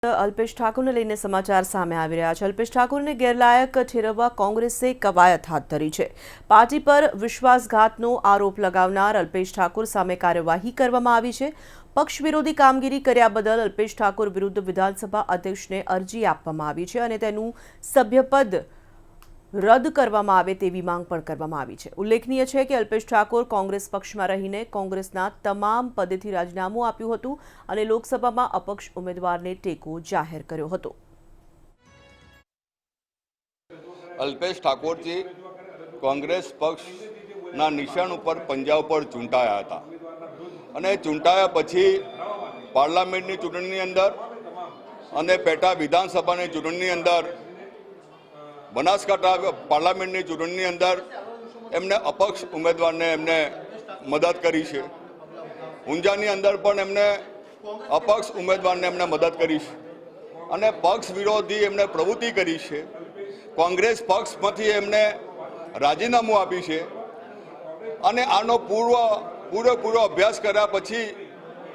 અલ્પેશ ઠાકોરને લઈને સમાચાર સામે આવી રહ્યા છે। અલ્પેશ ઠાકોરને ગેરલાયક ઠેરવવા કોંગ્રેસે કવાયત હાથ ધરી છે। પાર્ટી પર વિશ્વાસઘાતનો આરોપ લગાવનાર અલ્પેશ ઠાકોર સામે કાર્યવાહી કરવામાં આવી છે। પક્ષ વિરોધી કામગીરી કર્યા બદલ અલ્પેશ ઠાકોર વિરુદ્ધ વિધાનસભા અધ્યક્ષને અરજી આપવામાં આવી છે અને તેનું સભ્યપદ રદ કરવામાં આવે તેવી માંગ પણ કરવામાં આવી છે। ઉલ્લેખનીય છે કે અલ્પેશ ઠાકોર કોંગ્રેસ પક્ષમાં રહીને કોંગ્રેસના તમામ પદેથી રાજીનામું આપ્યું હતું અને લોકસભામાં અપક્ષ ઉમેદવારને ટેકો જાહેર કર્યો હતો। અલ્પેશ ઠાકોરજી કોંગ્રેસ પક્ષના નિશાન ઉપર પંજા ઉપર ચૂંટાયા હતા અને ચૂંટાયા પછી પાર્લામેન્ટની ચૂંટણીની અંદર અને પેટા વિધાનસભાની ચૂંટણીની અંદર બનાસકાંઠા પાર્લામેન્ટની ચૂંટણીની અંદર એમને અપક્ષ ઉમેદવારને એમને મદદ કરી છે। ઊંઝાની અંદર પણ એમને અપક્ષ ઉમેદવારને એમને મદદ કરી છે અને પક્ષ વિરોધી એમને પ્રવૃત્તિ કરી છે। કોંગ્રેસ પક્ષમાંથી એમને રાજીનામું આપી છે અને આનો પૂરેપૂરો અભ્યાસ કર્યા પછી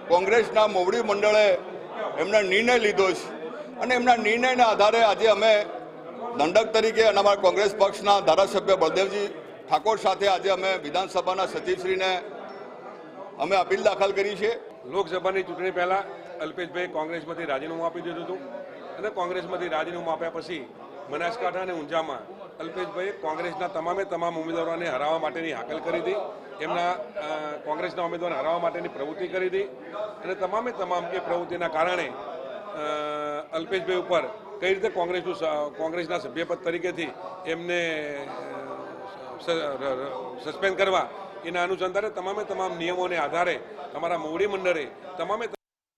કોંગ્રેસના મોવડી મંડળે એમનો નિર્ણય લીધો છે અને એમના નિર્ણયના આધારે આજે અમે દંડક તરીકે અને અમારા કોંગ્રેસ પક્ષના ધારાસભ્ય બળદેવજી ઠાકોર સાથે આજે અમે વિધાનસભાના સચિવશ્રીને અમે અપીલ દાખલ કરી છે। લોકસભાની ચૂંટણી પહેલાં અલ્પેશભાઈ કોંગ્રેસમાંથી રાજીનામું આપી દીધું હતું અને કોંગ્રેસમાંથી રાજીનામું આપ્યા પછી બનાસકાંઠા અને ઊંઝામાં અલ્પેશભાઈ કોંગ્રેસના તમામ ઉમેદવારોને હરાવવા માટેની હાકલ કરી હતી। એમના કોંગ્રેસના ઉમેદવારને હરાવવા માટેની પ્રવૃત્તિ કરી હતી અને તમામ એ પ્રવૃત્તિના કારણે અલ્પેશભાઈ ઉપર કઈ રીતે કોંગ્રેસના સભ્યપદ તરીકેથી એમને સસ્પેન્ડ કરવા એના અનુસંધાને તમામ નિયમોને આધારે અમારા મોવડી મંડળે